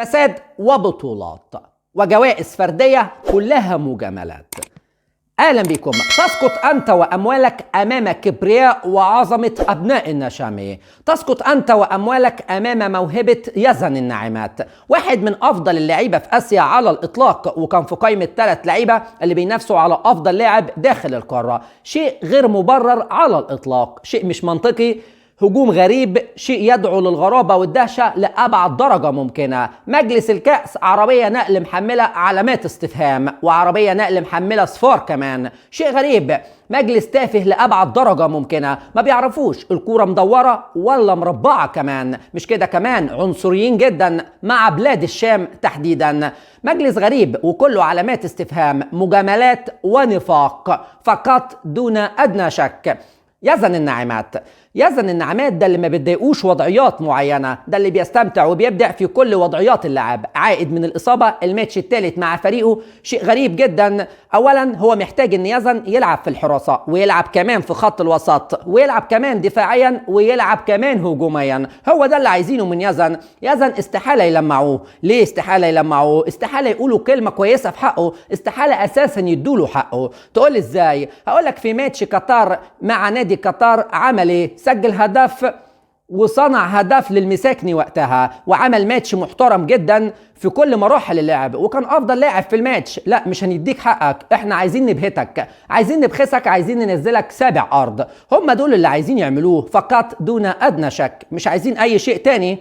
فساد وبطولات وجوائز فردية كلها مجاملات. أهلا بكم. تسقط أنت وأموالك أمام كبرياء وعظمة أبناء النشامي. تسقط أنت وأموالك أمام موهبة يزن الناعمات، واحد من أفضل اللعيبة في آسيا على الإطلاق، وكان في قائمة 3 لعيبة اللي بينافسوا على أفضل لاعب داخل القارة. شيء غير مبرر على الإطلاق، شيء مش منطقي، هجوم غريب، شيء يدعو للغرابة والدهشة لأبعد درجة ممكنة. مجلس الكأس عربية نقل محملة علامات استفهام، وعربية نقل محملة صفار كمان. شيء غريب، مجلس تافه لأبعد درجة ممكنة، ما بيعرفوش الكورة مدورة ولا مربعة كمان. مش كده كمان، عنصريين جدا مع بلاد الشام تحديدا. مجلس غريب وكله علامات استفهام، مجاملات ونفاق فقط دون أدنى شك. يزن الناعمات. يزن الناعمات ده اللي ما بيتضايقوش وضعيات معينه، ده اللي بيستمتع وبيبدع في كل وضعيات اللعب. عائد من الاصابه الماتش الثالث مع فريقه، شيء غريب جدا. اولا هو محتاج ان يزن يلعب في الحراسه، ويلعب كمان في خط الوسط، ويلعب كمان دفاعيا، ويلعب كمان هجوميا. هو ده اللي عايزينه من يزن. يزن استحاله يلمعوه. ليه استحاله يلمعوه؟ استحاله يقولوا كلمه كويسه في حقه، استحاله اساسا يدوله حقه. تقول ازاي؟ هقول لك في ماتش قطر مع نادي قطر عمل ايه؟ سجل هدف وصنع هدف للمساكني وقتها، وعمل ماتش محترم جدا في كل مراحل اللعب، وكان افضل لاعب في الماتش. لا مش هنديك حقك، احنا عايزين نبهتك، عايزين نبخسك، عايزين ننزلك سابع ارض. هم دول اللي عايزين يعملوه فقط دون ادنى شك، مش عايزين اي شيء تاني.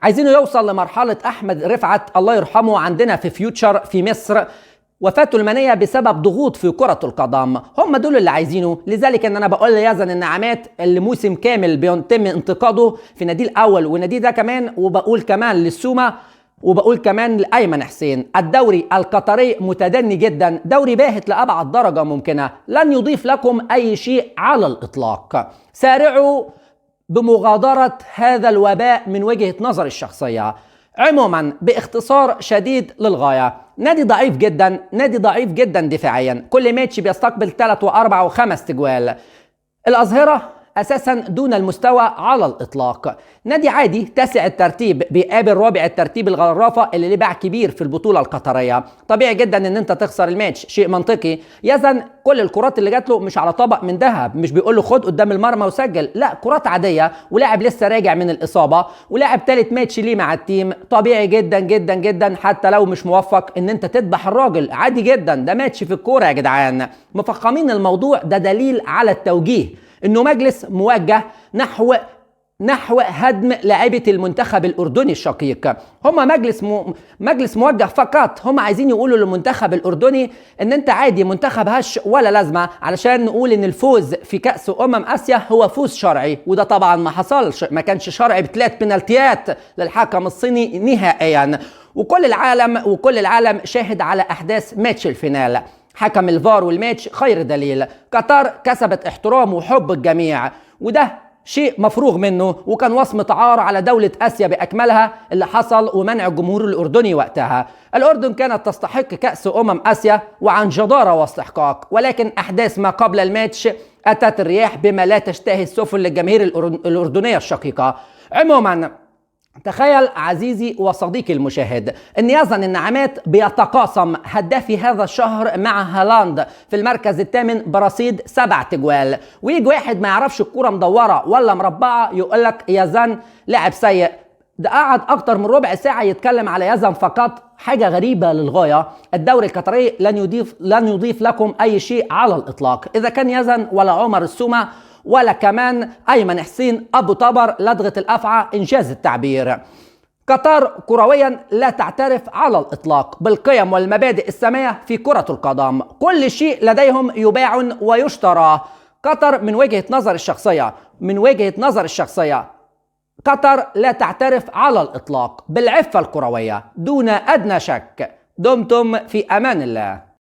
عايزينه يوصل لمرحلة احمد رفعت الله يرحمه عندنا في فيوتشر في مصر، وفاته المنية بسبب ضغوط في كرة القدم. هم دول اللي عايزينه. لذلك ان انا بقول ليزن الناعمات اللي موسم كامل بيتم انتقاده في نادي الاول ونادي ده كمان، وبقول كمان للسومة، وبقول كمان لأيمن حسين، الدوري القطري متدني جدا، دوري باهت لأبعد درجة ممكنة، لن يضيف لكم أي شيء على الإطلاق. سارعوا بمغادرة هذا الوباء من وجهة نظر الشخصية. عموما باختصار شديد للغاية، نادي ضعيف جدا، نادي ضعيف جدا دفاعيا، كل ماتش بيستقبل 3 و4 و5 تجوال. الأظهرة أساسا دون المستوى على الإطلاق. نادي عادي 9 الترتيب بيقابل رابع الترتيب الغرافة اللي ليه باع كبير في البطولة القطرية. طبيعي جدا ان انت تخسر الماتش، شيء منطقي. يزن كل الكرات اللي جات له مش على طبق من ذهب، مش بيقول له خد قدام المرمى وسجل، لا كرات عادية، ولاعب لسه راجع من الإصابة، ولاعب 3 ماتش ليه مع التيم. طبيعي جدا جدا جدا حتى لو مش موفق ان انت تذبح الراجل، عادي جدا، ده ماتش في الكورة يا جدعان. مفخمين الموضوع، ده دليل على التوجيه، انه مجلس موجه نحو هدم لاعيبه المنتخب الاردني الشقيق. هم مجلس موجه فقط. هم عايزين يقولوا للمنتخب الاردني ان انت عادي، منتخب هش ولا لازمه، علشان نقول ان الفوز في كاس اسيا هو فوز شرعي، وده طبعا ما حصلش، ما كانش شرعي ب3 بنالتيات للحكم الصيني نهائيا. وكل العالم شاهد على احداث ماتش الفينال. حكم الفار والماتش خير دليل. قطر كسبت احترام وحب الجميع، وده شيء مفروغ منه، وكان وصمة عار على دولة آسيا بأكملها اللي حصل ومنع الجمهور الأردني وقتها. الأردن كانت تستحق كأس آسيا وعن جدارة واستحقاق، ولكن أحداث ما قبل الماتش أتت الرياح بما لا تشتهي السفن للجماهير الأردنية الشقيقة. عموما تخيل عزيزي وصديقي المشاهد ان يزن الناعمات بيتقاسم هدافي هذا الشهر مع هالاند في المركز الثامن برصيد 7 تجوال، ويجي واحد ما يعرفش الكوره مدوره ولا مربعه يقول لك يزن لاعب سيء. ده قعد اكتر من ربع ساعه يتكلم على يزن فقط، حاجه غريبه للغايه. الدوري القطري لن يضيف لكم اي شيء على الاطلاق، اذا كان يزن ولا عمر السومه ولا كمان أيمن حسين أبو طبر لدغة الأفعى إنجاز التعبير. قطر كرويا لا تعترف على الإطلاق بالقيم والمبادئ السامية في كرة القدم، كل شيء لديهم يباع ويشترى. قطر من وجهة نظر الشخصية قطر لا تعترف على الإطلاق بالعفة الكروية دون أدنى شك. دمتم في أمان الله.